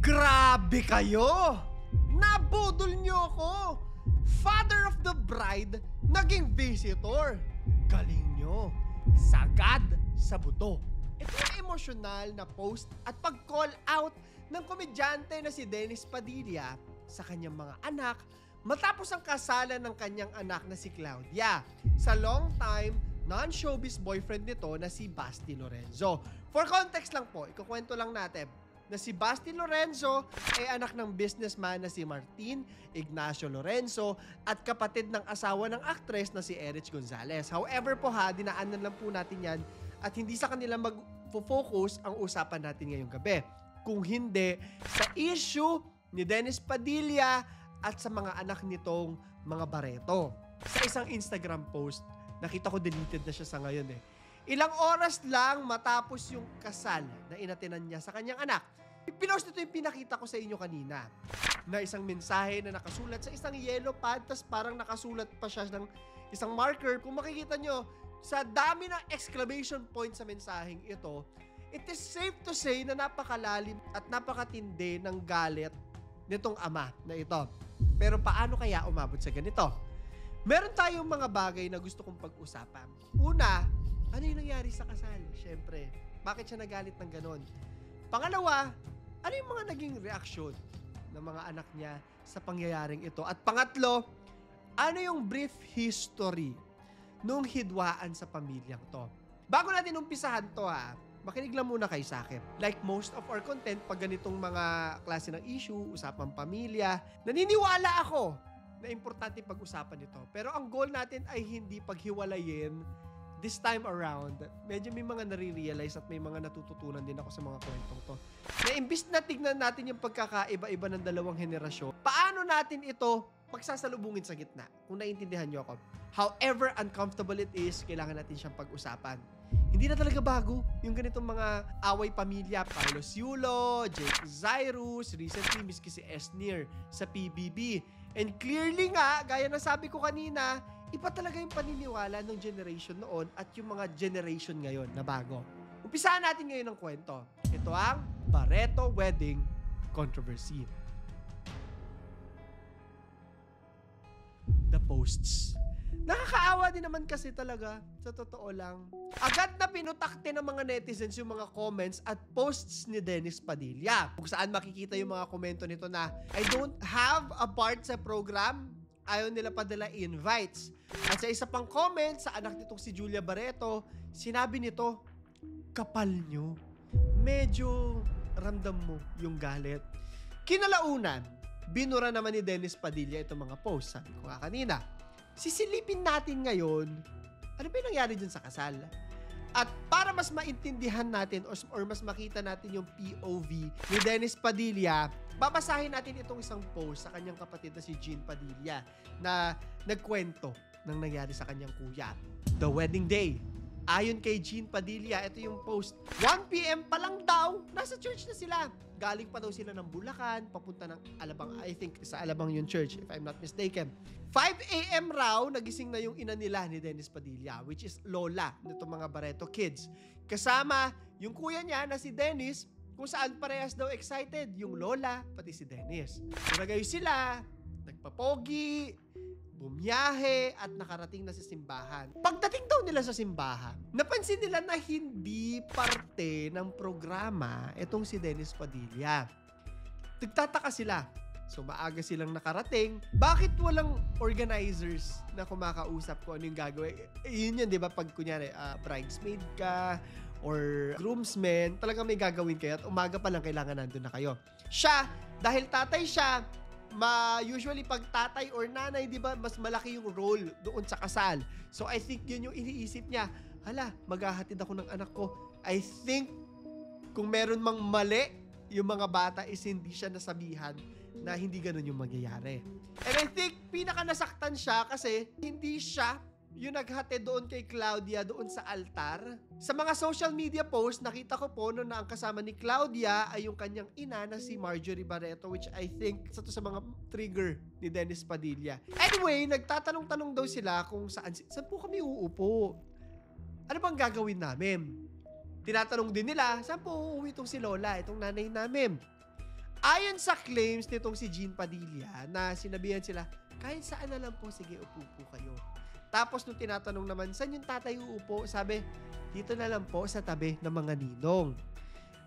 Grabe kayo! Nabudol niyo ako! Father of the bride, naging visitor. Galing nyo. Sagad sa buto. Ito yung emosyonal na post at pag-call out ng komedyante na si Dennis Padilla sa kanyang mga anak matapos ang kasalan ng kanyang anak na si Claudia sa long-time non-showbiz boyfriend nito na si Basti Lorenzo. For context lang po, ikukwento lang natin na si Basti Lorenzo ay anak ng businessman na si Martin Ignacio Lorenzo at kapatid ng asawa ng aktres na si Erich Gonzalez. However po dinaanan lang po natin yan at hindi sa kanila mag-focus ang usapan natin ngayong gabi. Kung hindi, sa issue ni Dennis Padilla at sa mga anak nitong mga Barreto. Sa isang Instagram post, nakita ko deleted na siya sa ngayon Ilang oras lang matapos yung kasal na inatinan niya sa kanyang anak. Pinost ito yung pinakita ko sa inyo kanina. Na isang mensahe na nakasulat sa isang yellow pad, tas parang nakasulat pa siya ng isang marker. Kung makikita nyo, sa dami ng exclamation point sa mensaheng ito, it is safe to say na napakalalim at napakatindi ng galit nitong ama na ito. Pero paano kaya umabot sa ganito? Meron tayong mga bagay na gusto kong pag-usapan. Una, ano yung nangyari sa kasal? Siyempre, bakit siya nagalit ng ganon? Pangalawa, ano yung mga naging reaksyon ng mga anak niya sa pangyayaring ito? At pangatlo, ano yung brief history nung hidwaan sa pamilyang to? Bago natin umpisahan to makinig lang muna kayo sa akin. Like most of our content, pag ganitong mga klase ng issue, usapang pamilya, naniniwala ako na importante pag-usapan ito. Pero ang goal natin ay hindi paghiwalayin this time around. Medyo may mga nare-realize at may mga natututunan din ako sa mga kwentong to. Na imbis na tignan natin yung pagkakaiba-iba ng dalawang henerasyon, paano natin ito pagsasalubungin sa gitna? Kung naiintindihan nyo ako. However uncomfortable it is, kailangan natin siyang pag-usapan. Hindi na talaga bago yung ganitong mga away pamilya. Carlos Yulo, Jake Zyrus, recently miski si Esnir sa PBB. And clearly nga, gaya na sabi ko kanina, iba talaga yung paniniwala ng generation noon at yung mga generation ngayon na bago. Umpisahan natin ngayon ng kwento. Ito ang Barreto Wedding Controversy. The posts. Nakakaawa din naman kasi talaga, sa totoo lang. Agad na pinutakte ng mga netizens yung mga comments at posts ni Dennis Padilla. Kung saan makikita yung mga komento nito na, I don't have a part sa program. Ayaw nila padala invites. At sa isa pang comment, sa anak nitong si Julia Barreto, sinabi nito, kapal nyo. Medyo ramdam mo yung galit. Kinalaunan, binura naman ni Dennis Padilla itong mga posts. Sabi ko nga kanina, sisilipin natin ngayon, ano ba yung nangyari dyan sa kasal? At para mas maintindihan natin or mas makita natin yung POV ni Dennis Padilla, babasahin natin itong isang post sa kanyang kapatid na si Jean Padilla na nagkwento ng nangyari sa kanyang kuya. The wedding day. Ayon kay Jean Padilla, ito yung post. 1 p.m. pa lang daw, nasa church na sila. Galing pa daw sila ng Bulacan, papunta ng Alabang, I think sa Alabang yung church, if I'm not mistaken. 5 a.m. raw, nagising na yung ina nila ni Dennis Padilla, which is lola nitong mga Barreto kids. Kasama yung kuya niya na si Dennis, kung saan parehas daw excited, yung lola, pati si Dennis. Nagay sila, nagpapogi, bumiyahe at nakarating na sa simbahan. Pagdating daw nila sa simbahan, napansin nila na hindi parte ng programa itong si Dennis Padilla. Nagtataka sila. So maaga silang nakarating. Bakit walang organizers na kumakausap kung ano yung gagawin? Yun yun, di ba? Pag kunyari, bridesmaid ka or groomsmen, talagang may gagawin kayo at umaga pa lang kailangan nandun na kayo. Siya, dahil tatay siya, usually pag tatay or nanay, di ba, mas malaki yung role doon sa kasal. So I think yun yung iniisip niya. Hala, maghahatid ako ng anak ko. I think kung meron mang mali, yung mga bata is hindi siya nasabihan na hindi ganun yung mangyayari. And I think pinaka nasaktan siya kasi hindi siya yung naghatid doon kay Claudia doon sa altar. Sa mga social media posts, nakita ko po na ang kasama ni Claudia ay yung kanyang ina na si Marjorie Barreto, which I think isa to sa mga trigger ni Dennis Padilla. Anyway, nagtatanong-tanong daw sila kung saan po kami uupo. Ano bang gagawin namin? Tinatanong din nila, saan po uuwi itong si Lola, itong nanay namin? Ayon sa claims nitong si Jean Padilla na sinabihan sila, kahit saan na lang po, sige upo po kayo. Tapos nung tinatanong naman, saan yung tatay uupo? Sabi, dito na lang po sa tabi ng mga ninong.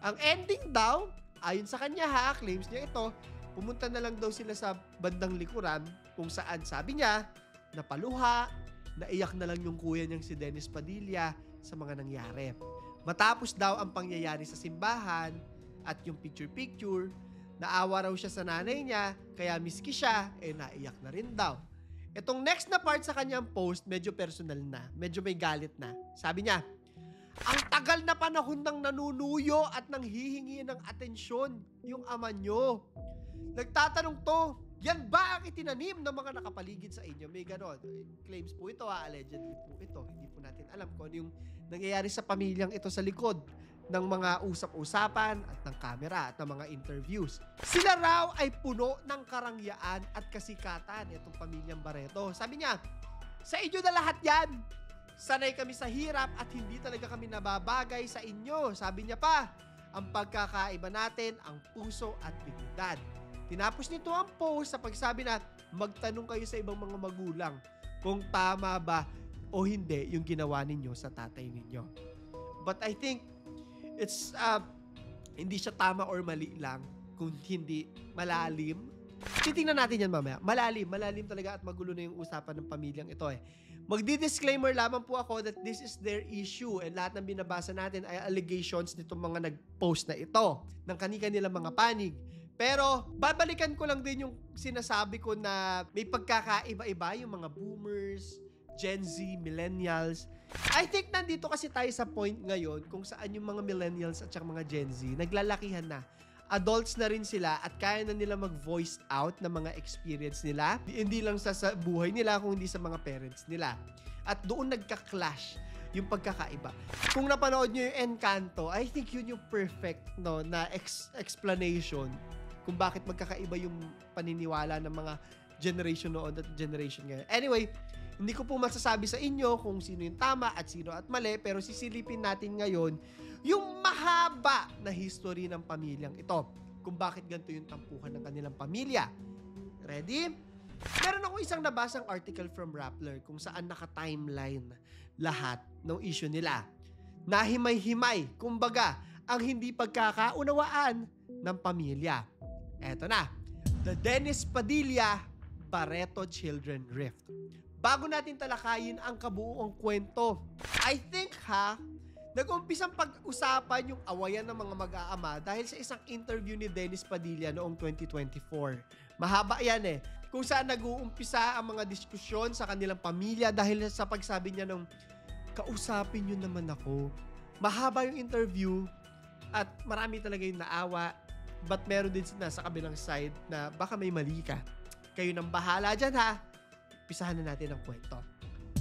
Ang ending daw, ayon sa kanya ha, claims niya ito, pumunta na lang daw sila sa bandang likuran kung saan sabi niya, napaluha, naiyak na lang yung kuya niyang si Dennis Padilla sa mga nangyari. Matapos daw ang pangyayari sa simbahan at yung picture-picture, naawa raw siya sa nanay niya, kaya miski siya, naiyak na rin daw. Itong next na part sa kanyang post, medyo personal na, medyo may galit na. Sabi niya, ang tagal na panahon nang nanunuyo at nang hihingi ng atensyon yung ama nyo. Nagtatanong to, yan ba ang itinanim ng mga nakapaligid sa inyo? May ganon. Claims po ito allegedly po ito. Hindi po natin alam kung ano yung nangyayari sa pamilyang ito sa likod ng mga usap-usapan at ng kamera at ng mga interviews. Sila raw ay puno ng karangyaan at kasikatan itong pamilyang Barreto. Sabi niya, sa inyo na lahat yan. Sanay kami sa hirap at hindi talaga kami nababagay sa inyo. Sabi niya pa, ang pagkakaiba natin ang puso at dignidad. Tinapos nito ang post sa pagsabi na magtanong kayo sa ibang mga magulang kung tama ba o hindi yung ginawa ninyo sa tatay ninyo. But I think it's hindi siya tama or mali lang kung hindi malalim. Titingnan natin yan mamaya. Malalim talaga at magulo na yung usapan ng pamilyang ito eh. Magdi-disclaimer lamang po ako that this is their issue and lahat ng binabasa natin ay allegations nitong mga nag-post na ito ng kani-kanilang mga panig. Pero babalikan ko lang din yung sinasabi ko na may pagkakaiba-iba yung mga boomers, Gen Z, millennials. I think nandito kasi tayo sa point ngayon kung saan yung mga millennials at saka mga Gen Z naglalakihan na. Adults na rin sila at kaya na nila mag-voice out ng mga experience nila. Hindi lang sa buhay nila, kung hindi sa mga parents nila. At doon nagka-clash yung pagkakaiba. Kung napanood nyo yung Encanto, I think yun yung perfect na explanation kung bakit magkakaiba yung paniniwala ng mga generation noon at generation ngayon. Anyway, hindi ko po masasabi sa inyo kung sino yung tama at sino at mali, pero sisilipin natin ngayon yung mahaba na history ng pamilyang ito. Kung bakit ganito yung tampuhan ng kanilang pamilya. Ready? Meron ako isang nabasang article from Rappler kung saan naka-timeline lahat ng issue nila. Nahimay-himay, kumbaga, ang hindi pagkakaunawaan ng pamilya. Eto na, The Dennis Padilla Barreto Children Rift. Bago natin talakayin ang kabuuang kwento, I think nag-umpisang pag-usapan yung awayan ng mga mag-aama dahil sa isang interview ni Dennis Padilla noong 2024. Mahaba yan eh. Kung saan nag-uumpisa ang mga diskusyon sa kanilang pamilya dahil sa pagsabi niya nung, kausapin nyo naman ako. Mahaba yung interview at marami talaga yung naawa. But meron din sa kabilang side na baka may mali ka. Kayo nang bahala dyan Pisahan na natin ang kwento.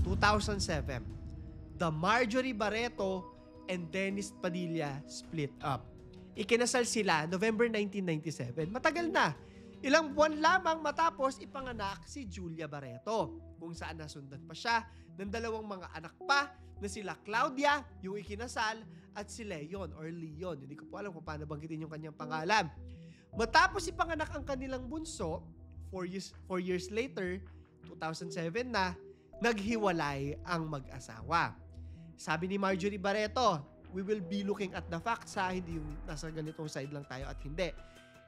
2007, the Marjorie Barreto and Dennis Padilla split up. Ikinasal sila November 1997. Matagal na. Ilang buwan lamang matapos ipanganak si Julia Barreto, kung saan nasundan pa siya ng dalawang mga anak pa na sila Claudia, yung ikinasal, at si Leon or Leon. Hindi ko po alam kung paano banggitin yung kanyang pangalan. Matapos ipanganak ang kanilang bunso, 4 years later, 2007 na, naghiwalay ang mag-asawa. Sabi ni Marjorie Barreto, we will be looking at the facts hindi yung nasa ganitong side lang tayo at hindi.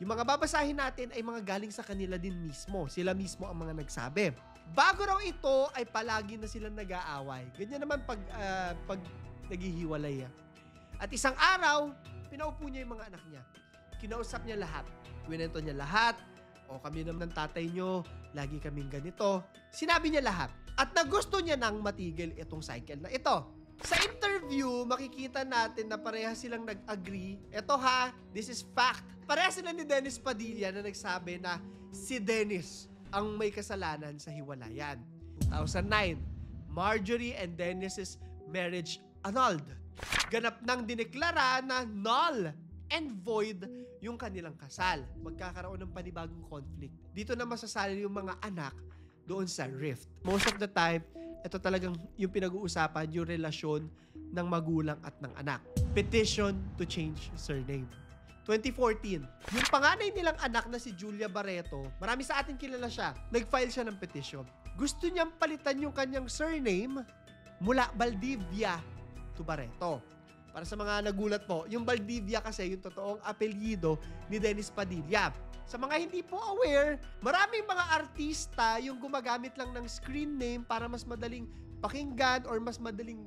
Yung mga babasahin natin ay mga galing sa kanila din mismo. Sila mismo ang mga nagsabi. Bago raw ito ay palagi na silang nag-aaway. Ganyan naman pag naghihiwalay. At isang araw, pinaupo niya yung mga anak niya. Kinausap niya lahat. Kwento niya lahat. O kami naman ng tatay nyo, lagi kaming ganito. Sinabi niya lahat. At nagusto niya nang matigil itong cycle na ito. Sa interview, makikita natin na parehas silang nag-agree. Ito this is fact. Parehas sila ni Dennis Padilla na nagsabi na si Dennis ang may kasalanan sa hiwalayan. 2009, Marjorie and Dennis's marriage annulled. Ganap nang dineklara na null and void yung kanilang kasal. Magkakaroon ng panibagong conflict. Dito na masasali yung mga anak doon sa rift. Most of the time, ito talagang yung pinag-uusapan, yung relasyon ng magulang at ng anak. Petition to change surname. 2014. Yung panganay nilang anak na si Julia Barreto, marami sa atin kilala siya, nag-file siya ng petition. Gusto niyang palitan yung kanyang surname mula Valdivia to Barreto. Para sa mga nagulat po, yung Valdivia kasi yung totoong apelyido ni Dennis Padilla. Sa mga hindi po aware, maraming mga artista yung gumagamit lang ng screen name para mas madaling pakinggan or mas madaling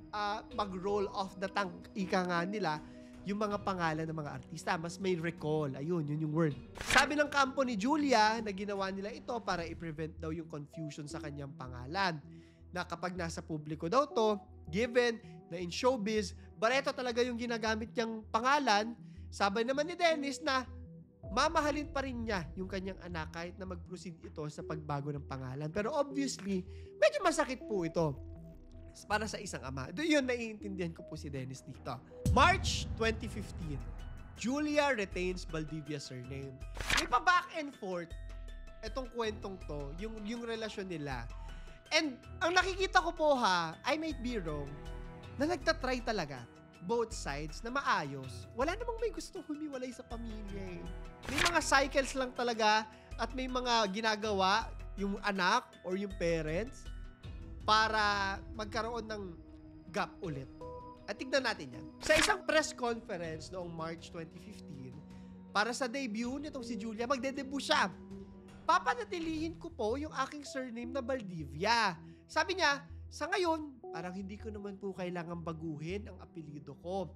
mag-roll off the tongue, ika nga nila, yung mga pangalan ng mga artista. Mas may recall. Ayun, yun yung word. Sabi ng kampo ni Julia na ginawa nila ito para i-prevent daw yung confusion sa kanyang pangalan. Na kapag nasa publiko daw to, given na in showbiz, Barreto talaga yung ginagamit niyang pangalan, sabay naman ni Dennis na mamahalin pa rin niya yung kanyang anak kahit na mag-proceed ito sa pagbago ng pangalan. Pero obviously, medyo masakit po ito para sa isang ama. Yun, naiintindihan ko po si Dennis dito. March 2015, Julia retains Valdivia's surname. May pa back and forth etong kwentong to, yung relasyon nila. And ang nakikita ko po I might be wrong, na nagtatry talaga both sides na maayos. Wala namang may gusto humiwalay sa pamilya eh. May mga cycles lang talaga at may mga ginagawa yung anak or yung parents para magkaroon ng gap ulit. At tignan natin yan. Sa isang press conference noong March 2015, para sa debut nitong si Julia, magde-debut siya. Papanatilihin ko po yung aking surname na Valdivia. Sabi niya, sa ngayon, parang hindi ko naman po kailangan baguhin ang apelyido ko.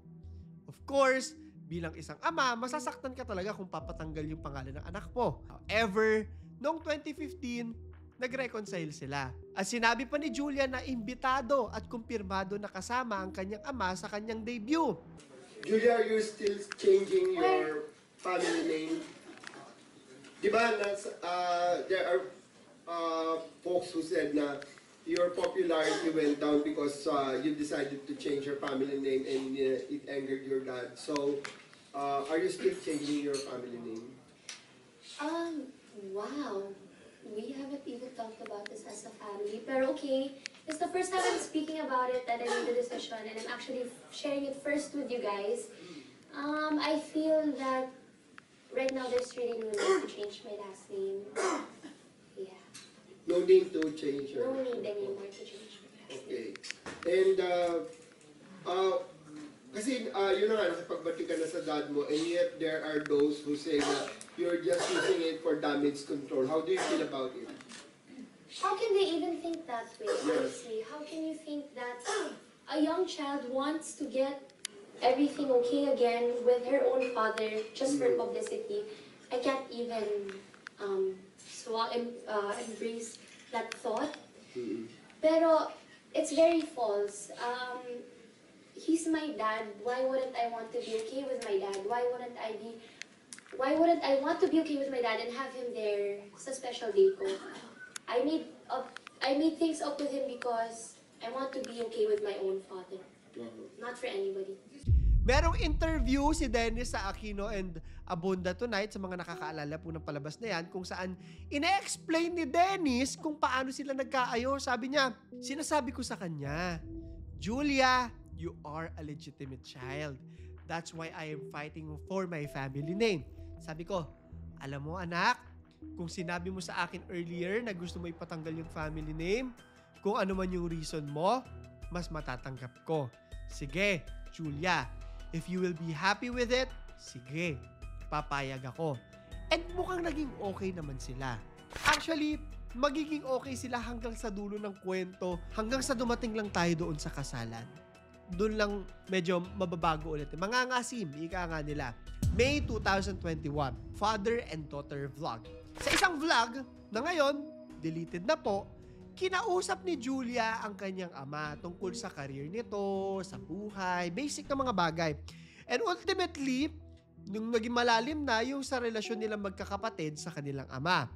Of course, bilang isang ama, masasaktan ka talaga kung papatanggal yung pangalan ng anak mo. However, noong 2015, nag-reconcile sila. At sinabi pa ni Julia na imbitado at kumpirmado na kasama ang kanyang ama sa kanyang debut. Julia, are you still changing your family name? Diba, there are folks who said na your popularity went down because you decided to change your family name and it angered your dad. So, are you still changing your family name? Wow. We haven't even talked about this as a family. Pero okay, it's the first time I'm speaking about it that I made the decision and I'm actually sharing it first with you guys. I feel that right now there's really no need to change my last name. Yeah. No need to change your... No need anymore to change my last name. Okay. And, kasi yun na nga, nakipagbati ka na sa dad mo, and yet there are those who say that you're just using it for damage control. How do you feel about it? How can they even think that way, honestly? How can you think that a young child wants to get everything okay again with her own father just for publicity? I can't even embrace that thought. Pero it's very false. He's my dad. Why wouldn't I want to be okay with my dad? Why wouldn't I want to be okay with my dad and have him there sa special day ko? I made things up with him because I want to be okay with my own father. Not for anybody. Merong interview si Dennis sa Aquino and Abunda Tonight, sa mga nakakaalala po ng palabas na yan, kung saan ine-explain ni Dennis kung paano sila nagkaayos. Sabi niya, sinasabi ko sa kanya, Julia, you are a legitimate child. That's why I am fighting for my family name. Sabi ko, alam mo anak, kung sinabi mo sa akin earlier na gusto mo ipatanggal yung family name, kung ano man yung reason mo, mas matatanggap ko. Sige, Julia, if you will be happy with it, sige, papayag ako. And mukhang naging okay naman sila. Actually, magiging okay sila hanggang sa dulo ng kwento, hanggang sa dumating lang tayo doon sa kasalan. Doon lang medyo mababago ulit. Mangangasim, ika nga nila. May 2021, father and daughter vlog. Sa isang vlog na ngayon, deleted na po, kinausap ni Julia ang kanyang ama tungkol sa career nito, sa buhay, basic na mga bagay. And ultimately, nung naging malalim na yung sa relasyon nilang magkakapatid sa kanilang ama.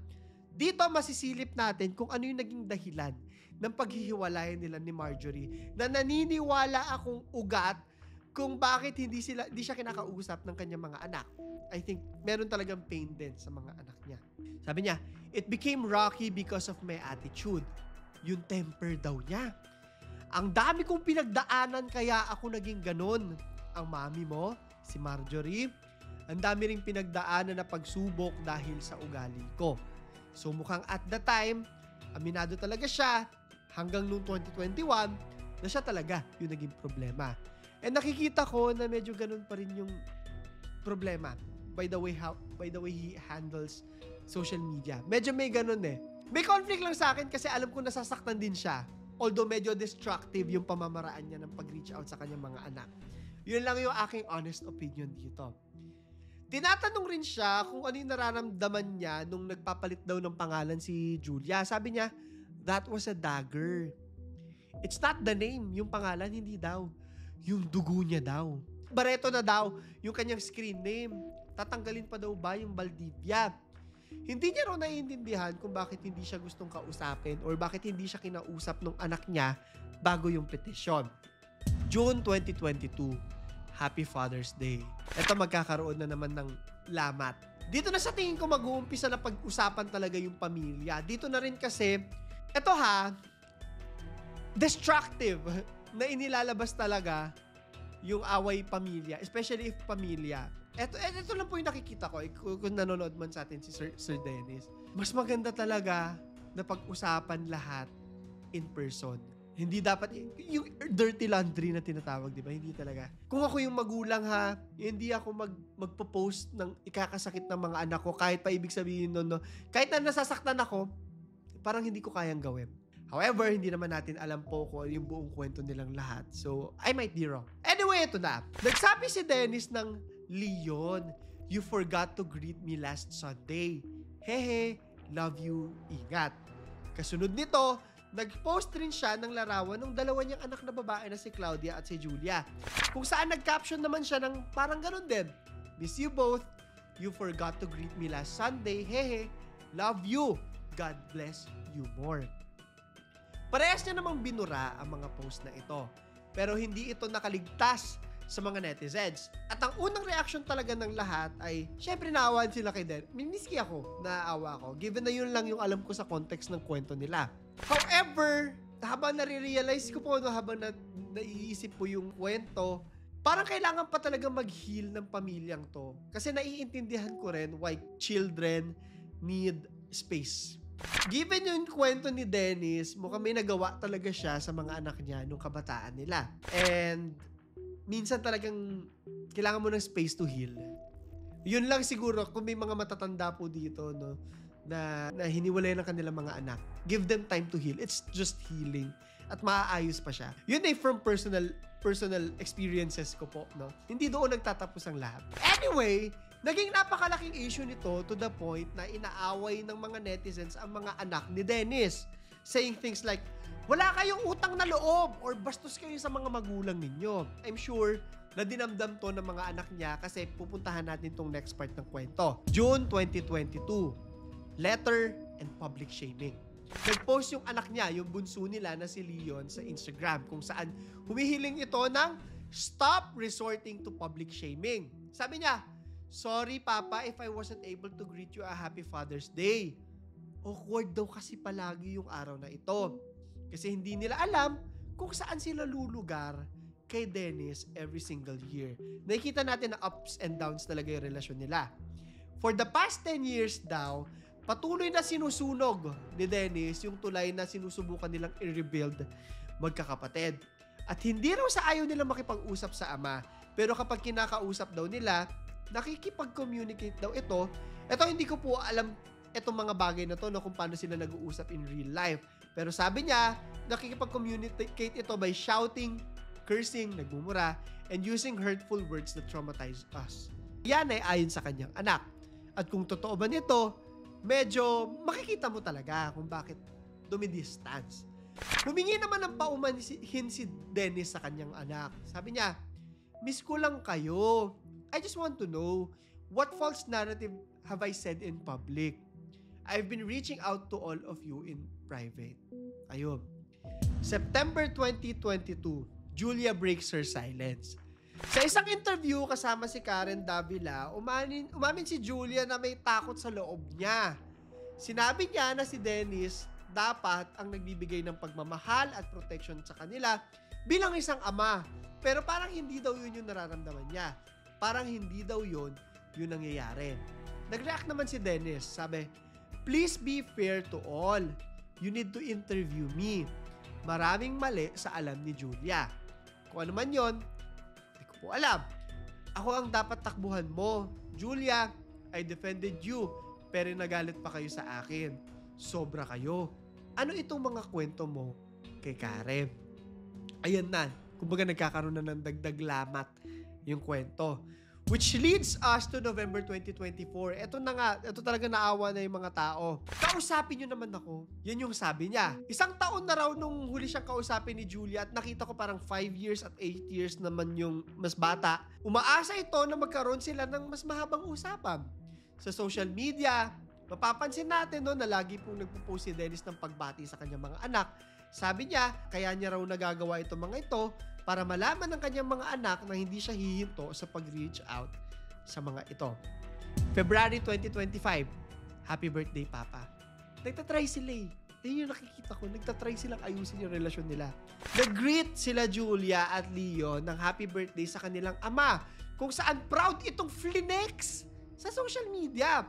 Dito masisilip natin kung ano yung naging dahilan ng paghihiwalayan nila ni Marjorie, na naniniwala akong ugat kung bakit hindi siya kinakausap ng kanyang mga anak. I think meron talagang pain din sa mga anak niya. Sabi niya, it became rocky because of my attitude. Yung temper daw niya. Ang dami kong pinagdaanan kaya ako naging ganun. Ang mami mo, si Marjorie, Ang dami ring pinagdaanan na pagsubok dahil sa ugali ko. So mukhang at the time, aminado talaga siya hanggang noong 2021 na siya talaga yung naging problema. And nakikita ko na medyo ganun pa rin yung problema by the way he handles social media. Medyo may ganun eh. May conflict lang sa akin kasi alam ko nasasaktan din siya. Although medyo destructive yung pamamaraan niya ng pag-reach out sa kanyang mga anak. Yun lang yung aking honest opinion dito. Tinatanong rin siya kung ano yung nararamdaman niya nung nagpapalit daw ng pangalan si Julia. Sabi niya, that was a dagger. It's not the name, yung pangalan, hindi daw. Yung dugo niya daw. Barreto na daw yung kanyang screen name. Tatanggalin pa daw ba yung Valdivia? Hindi niya raw naiintindihan kung bakit hindi siya gustong kausapin or bakit hindi siya kinausap ng anak niya bago yung petisyon. June 2022, Happy Father's Day. Ito magkakaroon na naman ng lamat. Dito na sa tingin ko mag-uumpisa na pag-usapan talaga yung pamilya. Dito na rin kasi, eto destructive na inilalabas talaga yung away pamilya, especially if pamilya. Ito lang po yung nakikita ko kung nanonood man sa atin si Sir Dennis. Mas maganda talaga na pag-usapan lahat in person. Hindi dapat, yung dirty laundry na tinatawag, di ba? Hindi talaga. Kung ako yung magulang hindi ako magpo-post ng ikakasakit ng mga anak ko kahit pa ibig sabihin no. Kahit na nasasaktan ako, parang hindi ko kayang gawin. However, hindi naman natin alam po kung yung buong kwento nilang lahat. So, I might be wrong. Anyway, ito na. Nagsabi si Dennis ng, Leon, you forgot to greet me last Sunday. Hehe, love you, ingat. Kasunod nito, nag-post rin siya ng larawan ng dalawa niyang anak na babae na si Claudia at si Julia. Kung saan nag-caption naman siya ng parang ganun din. Miss you both. You forgot to greet me last Sunday. Hehe, love you. God bless you more. Parehas niya namang binura ang mga post na ito. Pero hindi ito nakaligtas sa mga netizens. At ang unang reaction talaga ng lahat ay, syempre naawaan sila kay Den. Miski ako, naawa ako. Given na yun lang yung alam ko sa context ng kwento nila. However, habang nare-realize ko po, habang naiisip po yung kwento, parang kailangan pa talaga mag-heal ng pamilyang to. Kasi naiintindihan ko rin why children need space. Given yung kwento ni Dennis, mukhang may nagawa talaga siya sa mga anak niya nung kabataan nila. And minsan talagang kailangan mo ng space to heal. Yun lang siguro kung may mga matatanda po dito na hiniwalay ng kanilang mga anak. Give them time to heal. It's just healing. At maaayos pa siya. Yun ay from personal experiences ko po. Hindi doon nagtatapos ang lahat. Anyway, naging napakalaking issue nito to the point na inaaway ng mga netizens ang mga anak ni Dennis. Saying things like, wala kayong utang na loob or bastos kayo sa mga magulang ninyo. I'm sure na dinamdam to ng mga anak niya kasi pupuntahan natin tong next part ng kwento. June 2022, letter and public shaming. Nag-post yung anak niya, yung bunso nila na si Leon sa Instagram kung saan humihiling ito ng stop resorting to public shaming. Sabi niya, sorry Papa if I wasn't able to greet you a Happy Father's Day. Awkward daw kasi palagi yung araw na ito. Kasi hindi nila alam kung saan sila lulugar kay Dennis every single year. Nakikita natin na ups and downs talaga yung relasyon nila. For the past 10 years daw, patuloy na sinusunog ni Dennis yung tulay na sinusubukan nilang i-rebuild magkakapatid. At hindi raw sa ayaw nilang makipag-usap sa ama, pero kapag kinakausap daw nila, nakikipag-communicate daw ito. Ito hindi ko po alam itong mga bagay na to kung paano sila nag-uusap in real life. Pero sabi niya, nakikipag-communicate ito by shouting, cursing, nagmumura, and using hurtful words that traumatize us. Yan ay ayon sa kanyang anak. At kung totoo ba nito, medyo makikita mo talaga kung bakit dumidistance. Humingi naman ng paumanhin si Dennis sa kanyang anak. Sabi niya, miss ko lang kayo. I just want to know, what false narrative have I said in public? I've been reaching out to all of you in private. Ayun. September 2022, Julia breaks her silence. Sa isang interview kasama si Karen Davila, umamin si Julia na may takot sa loob niya. Sinabi niya na si Dennis dapat ang nagbibigay ng pagmamahal at protection sa kanila bilang isang ama. Pero parang hindi daw yun yung nararamdaman niya. Parang hindi daw yun yung nangyayari. Nag-react naman si Dennis. Sabi, please be fair to all. You need to interview me. Maraming mali sa alam ni Julia. Kung ano man yon, hindi ko po alam. Ako ang dapat takbuhan mo. Julia, I defended you, pero nagalit pa kayo sa akin. Sobra kayo. Ano itong mga kwento mo kay Karen? Ayan na. Kumbaga nagkakaroon na ng dagdag lamat yung kwento. Which leads us to November 2024. Ito na nga, ito talaga naawa na yung mga tao. Kausapin nyo naman ako. Yan yung sabi niya. 1 taon na raw nung huli siyang kausapin ni Julia at nakita ko parang 5 years at 8 years naman yung mas bata. Umaasa ito na magkaroon sila ng mas mahabang usapan. Sa social media, mapapansin natin no, na lagi pong nagpo-post si Dennis ng pagbati sa kanyang mga anak. Sabi niya, kaya niya raw nagagawa itong mga ito para malaman ng kanyang mga anak na hindi siya hihinto sa pag-reach out sa mga ito. February 2025, happy birthday, Papa. Nagtatry sila eh. Yan yung nakikita ko. Nagtatry silang ayusin yung relasyon nila. Nag-greet sila Julia at Leo ng happy birthday sa kanilang ama, kung saan proud itong flinex sa social media.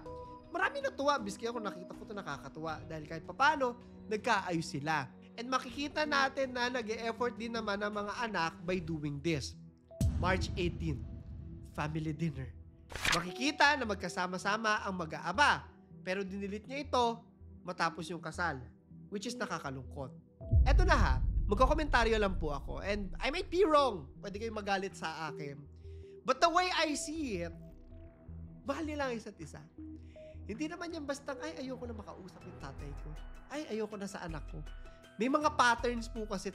Marami natuwa. Biski ako nakita ko ito nakakatuwa dahil kahit papano, nagkaayos sila. And makikita natin na nag-e-effort din naman ang mga anak by doing this. March 18, family dinner. Makikita na magkasama-sama ang mag-aaba. Pero dinilit niya ito matapos yung kasal. Which is nakakalungkot. Eto na ha, magkakomentaryo lang po ako. And I might be wrong. Pwede kayong magalit sa akin. But the way I see it, mahal nila ang isa't isa. Hindi naman yan basta, ay ayoko na makausap yung tatay ko. Ay ayoko na sa anak ko. May mga patterns po kasi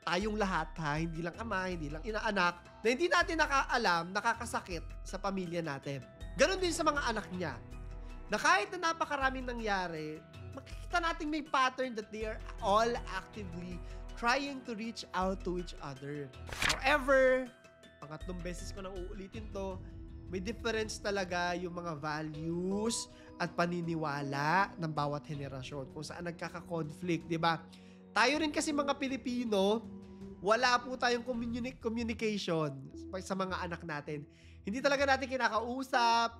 tayong lahat ha, hindi lang ama, hindi lang inaanak, na hindi natin nakaalam, nakakasakit sa pamilya natin. Ganon din sa mga anak niya. Na kahit na napakaraming nangyari, makikita natin may pattern that they are all actively trying to reach out to each other. However, pangatlong beses ko nang uulitin to, may difference talaga yung mga values at paniniwala ng bawat henerasyon kung saan nagkaka-conflict, di ba? Tayo rin kasi mga Pilipino, wala po tayong communication sa mga anak natin. Hindi talaga natin kinakausap.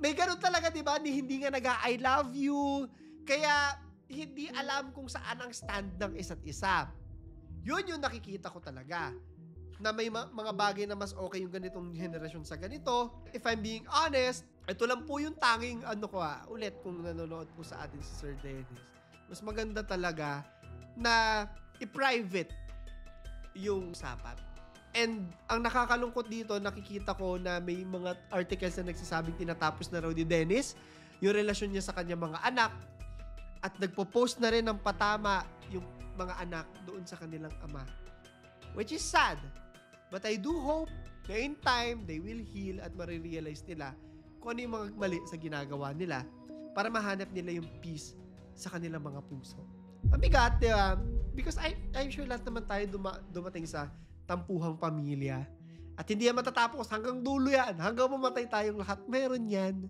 May ganun talaga, di ba? Hindi nga nag-I love you. Kaya, hindi alam kung saan ang stand ng isa't isa. Yun yung nakikita ko talaga. Na may mga bagay na mas okay yung ganitong henerasyon sa ganito. If I'm being honest, ito lang po yung tanging ulit kung nanonood po sa atin si Sir Dennis. Mas maganda talaga na i-private yung usapan. And ang nakakalungkot dito, nakikita ko na may mga articles na nagsasabing tinatapos na raw ni Dennis yung relasyon niya sa kanyang mga anak at nagpo-post na rin ng patama yung mga anak doon sa kanilang ama. Which is sad. But I do hope na in time, they will heal at marirealize nila kung ano yung mga mali sa ginagawa nila para mahanap nila yung peace sa kanilang mga puso. Mabigat, di ba? Because I'm sure lahat naman tayo dumating sa tampuhang pamilya. At hindi yan matatapos. Hanggang dulo yan. Hanggang mamatay tayong lahat. Meron yan.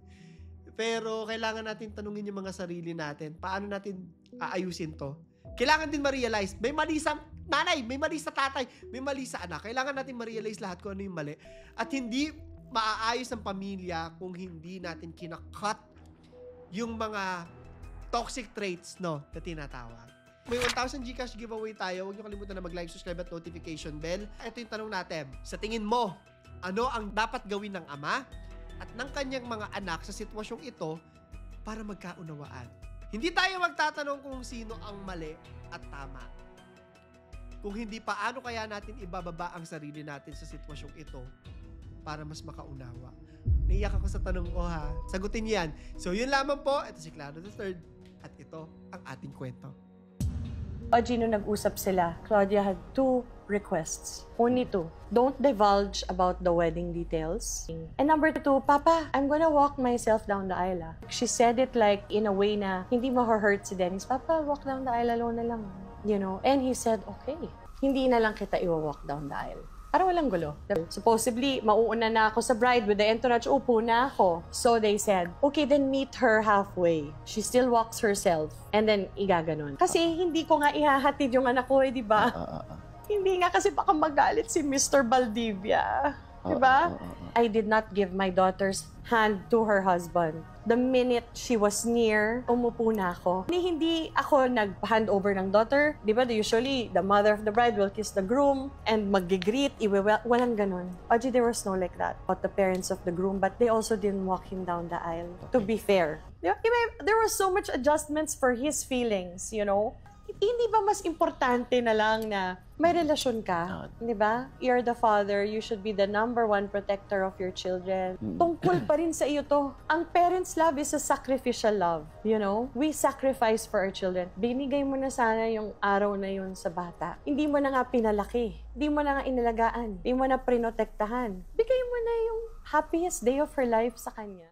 Pero kailangan natin tanungin yung mga sarili natin. Paano natin aayusin to? Kailangan din ma-realize. May mali sa nanay, may mali sa tatay, may mali sa anak. Kailangan natin ma-realize lahat kung ano yung mali. At hindi maaayos ang pamilya kung hindi natin kinakat yung mga toxic traits, no, na tinatawag. May 1,000 Gcash giveaway tayo. Huwag niyo kalimutan na mag-like, subscribe at notification bell. Ito yung tanong natin. Sa tingin mo, ano ang dapat gawin ng ama at ng kanyang mga anak sa sitwasyong ito para magkaunawaan? Hindi tayo magtatanong kung sino ang mali at tama. Kung hindi, paano kaya natin ibababa ang sarili natin sa sitwasyong ito para mas makaunawa? Naiyak ako sa tanong ko ha. Sagutin niyo yan. So yun lamang po. Ito si Claro III. At ito ang ating kwento. Gino, nag-usap sila. Claudia had 2 requests. Only 2. Don't divulge about the wedding details. And number 2, Papa, I'm gonna walk myself down the aisle. She said it like in a way na hindi ma-hurt si Dennis. Papa, walk down the aisle alone na lang. You know? And he said, okay. Hindi na lang kita i-walk down the aisle. Para walang gulo. Supposedly, mauuna na ako sa bride with the entourage. Upo na ako. So they said, okay, then meet her halfway. She still walks herself. And then, igaganon. Kasi hindi ko nga ihahatid yung anak ko, di ba? Hindi nga kasi baka magalit si Mr. Valdivia. Diba? I did not give my daughter's hand to her husband. The minute she was near, umupo na ako. Hindi ako nag-hand over ng daughter. Diba, usually, the mother of the bride will kiss the groom and mag-greet, walang ganun. Audrey, there was no like that about the parents of the groom, but they also didn't walk him down the aisle. To be fair. Diba? There was so much adjustments for his feelings, you know? Hindi ba mas importante na lang na may relasyon ka? Di ba? You're the father, you should be the #1 protector of your children. Tungkol pa rin sa iyo to. Ang parents' love is a sacrificial love. You know? We sacrifice for our children. Binigay mo na sana yung araw na yun sa bata. Hindi mo na nga pinalaki. Hindi mo na nga inalagaan. Hindi mo na prinotektahan. Bigay mo na yung happiest day of her life sa kanya.